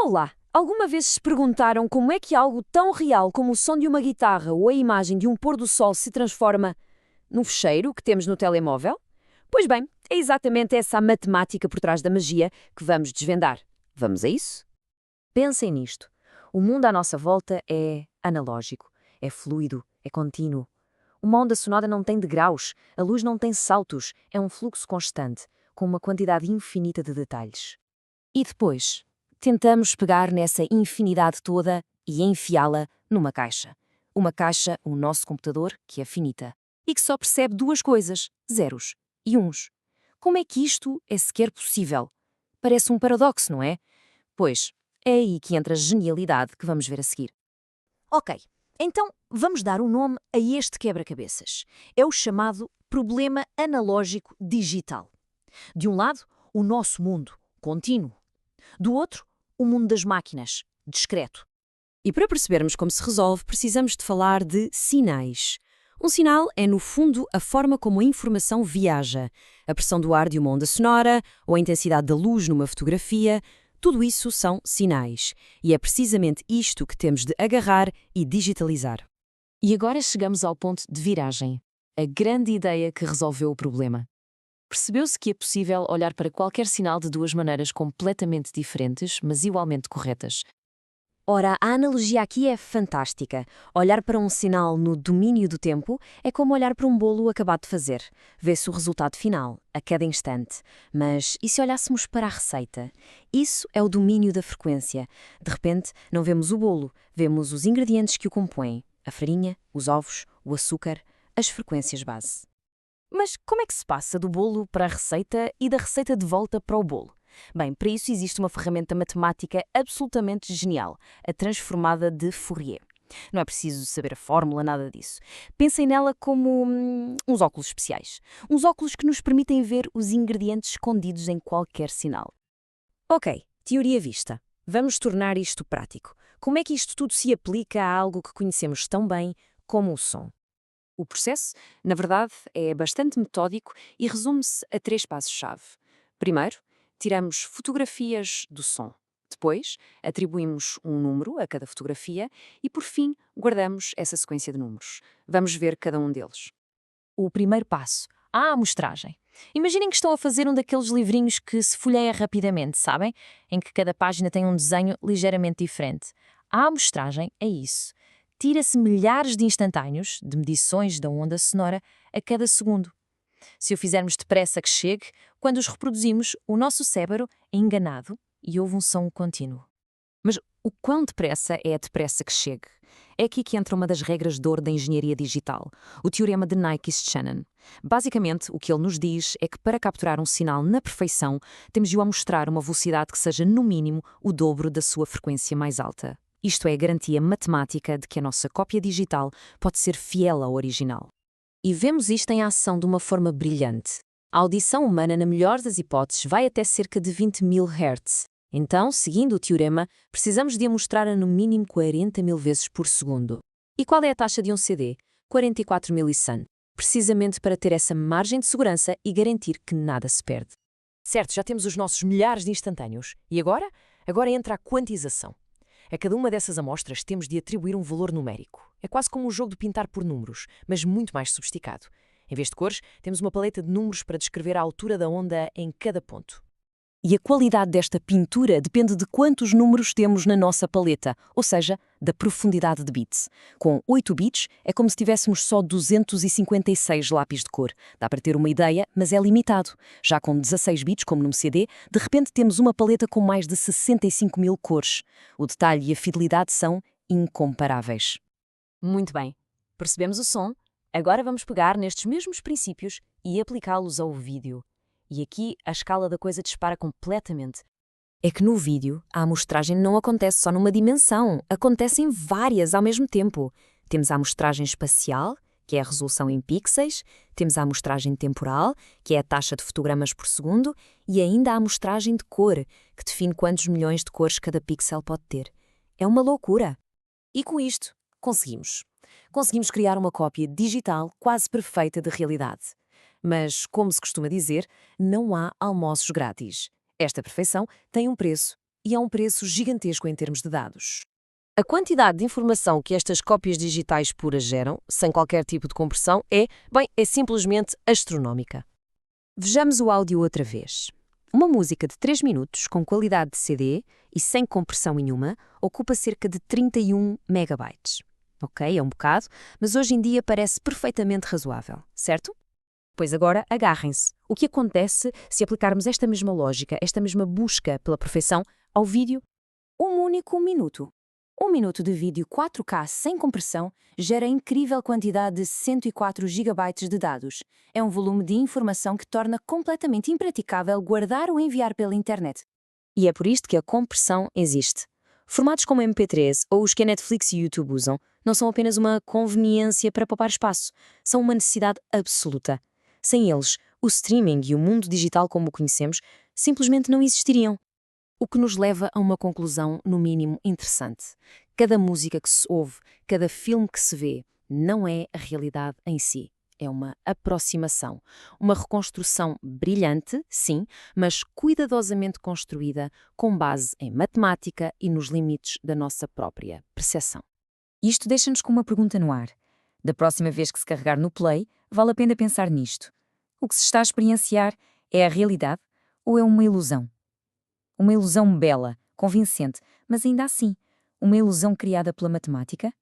Olá! Alguma vez se perguntaram como é que algo tão real como o som de uma guitarra ou a imagem de um pôr do sol se transforma num fecheiro que temos no telemóvel? Pois bem, é exatamente essa a matemática por trás da magia que vamos desvendar. Vamos a isso? Pensem nisto. O mundo à nossa volta é analógico, é fluido, é contínuo. Uma onda sonora não tem degraus, a luz não tem saltos, é um fluxo constante, com uma quantidade infinita de detalhes. E depois, tentamos pegar nessa infinidade toda e enfiá-la numa caixa. Uma caixa, o nosso computador, que é finita, e que só percebe duas coisas, zeros e uns. Como é que isto é sequer possível? Parece um paradoxo, não é? Pois, é aí que entra a genialidade que vamos ver a seguir. Ok, então vamos dar um nome a este quebra-cabeças. É o chamado problema analógico digital. De um lado, o nosso mundo, contínuo. Do outro, o mundo das máquinas, discreto. E para percebermos como se resolve, precisamos de falar de sinais. Um sinal é, no fundo, a forma como a informação viaja. A pressão do ar de uma onda sonora ou a intensidade da luz numa fotografia. Tudo isso são sinais. E é precisamente isto que temos de agarrar e digitalizar. E agora chegamos ao ponto de viragem. A grande ideia que resolveu o problema. Percebeu-se que é possível olhar para qualquer sinal de duas maneiras completamente diferentes, mas igualmente corretas. Ora, a analogia aqui é fantástica. Olhar para um sinal no domínio do tempo é como olhar para um bolo acabado de fazer. Vê-se o resultado final, a cada instante. Mas e se olhássemos para a receita? Isso é o domínio da frequência. De repente, não vemos o bolo, vemos os ingredientes que o compõem. A farinha, os ovos, o açúcar, as frequências base. Mas como é que se passa do bolo para a receita e da receita de volta para o bolo? Bem, para isso existe uma ferramenta matemática absolutamente genial, a transformada de Fourier. Não é preciso saber a fórmula, nada disso. Pensem nela como uns óculos especiais. Uns óculos que nos permitem ver os ingredientes escondidos em qualquer sinal. Ok, teoria vista. Vamos tornar isto prático. Como é que isto tudo se aplica a algo que conhecemos tão bem como o som? O processo, na verdade, é bastante metódico e resume-se a 3 passos-chave. Primeiro, tiramos fotografias do som. Depois, atribuímos um número a cada fotografia e, por fim, guardamos essa sequência de números. Vamos ver cada um deles. O primeiro passo, a amostragem. Imaginem que estão a fazer um daqueles livrinhos que se folheia rapidamente, sabem? Em que cada página tem um desenho ligeiramente diferente. A amostragem é isso. Tira-se milhares de instantâneos, de medições da onda sonora, a cada segundo. Se o fizermos depressa que chegue, quando os reproduzimos, o nosso cérebro é enganado e ouve um som contínuo. Mas o quão depressa é a depressa que chegue? É aqui que entra uma das regras de ouro da engenharia digital, o teorema de Nyquist-Shannon. Basicamente, o que ele nos diz é que para capturar um sinal na perfeição, temos de o amostrar uma velocidade que seja, no mínimo, o dobro da sua frequência mais alta. Isto é a garantia matemática de que a nossa cópia digital pode ser fiel ao original. E vemos isto em ação de uma forma brilhante. A audição humana, na melhor das hipóteses, vai até cerca de 20.000 Hz. Então, seguindo o teorema, precisamos de a mostrar a no mínimo 40.000 vezes por segundo. E qual é a taxa de um CD? 44 millisans. Precisamente para ter essa margem de segurança e garantir que nada se perde. Certo, já temos os nossos milhares de instantâneos. E agora? Agora entra a quantização. A cada uma dessas amostras temos de atribuir um valor numérico. É quase como um jogo de pintar por números, mas muito mais sofisticado. Em vez de cores, temos uma paleta de números para descrever a altura da onda em cada ponto. E a qualidade desta pintura depende de quantos números temos na nossa paleta, ou seja, da profundidade de bits. Com 8 bits, é como se tivéssemos só 256 lápis de cor. Dá para ter uma ideia, mas é limitado. Já com 16 bits, como num CD, de repente temos uma paleta com mais de 65.000 cores. O detalhe e a fidelidade são incomparáveis. Muito bem. Percebemos o som? Agora vamos pegar nestes mesmos princípios e aplicá-los ao vídeo. E aqui a escala da coisa dispara completamente. É que no vídeo a amostragem não acontece só numa dimensão, acontece em várias ao mesmo tempo. Temos a amostragem espacial, que é a resolução em pixels, temos a amostragem temporal, que é a taxa de fotogramas por segundo, e ainda a amostragem de cor, que define quantos milhões de cores cada pixel pode ter. É uma loucura. E com isto, conseguimos criar uma cópia digital quase perfeita de realidade. Mas, como se costuma dizer, não há almoços grátis. Esta perfeição tem um preço, e a um preço gigantesco em termos de dados. A quantidade de informação que estas cópias digitais puras geram, sem qualquer tipo de compressão, é simplesmente astronómica. Vejamos o áudio outra vez. Uma música de 3 minutos, com qualidade de CD e sem compressão nenhuma, ocupa cerca de 31 megabytes. Ok, é um bocado, mas hoje em dia parece perfeitamente razoável, certo? Pois agora, agarrem-se. O que acontece se aplicarmos esta mesma lógica, esta mesma busca pela perfeição, ao vídeo? Um único minuto. Um minuto de vídeo 4K sem compressão gera incrível quantidade de 104 GB de dados. É um volume de informação que torna completamente impraticável guardar ou enviar pela internet. E é por isto que a compressão existe. Formatos como MP3 ou os que a Netflix e o YouTube usam não são apenas uma conveniência para poupar espaço, são uma necessidade absoluta. Sem eles, o streaming e o mundo digital como o conhecemos simplesmente não existiriam. O que nos leva a uma conclusão, no mínimo, interessante. Cada música que se ouve, cada filme que se vê, não é a realidade em si. É uma aproximação, uma reconstrução brilhante, sim, mas cuidadosamente construída com base em matemática e nos limites da nossa própria percepção. Isto deixa-nos com uma pergunta no ar. Da próxima vez que se carregar no play, vale a pena pensar nisto. O que se está a experienciar é a realidade ou é uma ilusão? Uma ilusão bela, convincente, mas ainda assim, uma ilusão criada pela matemática?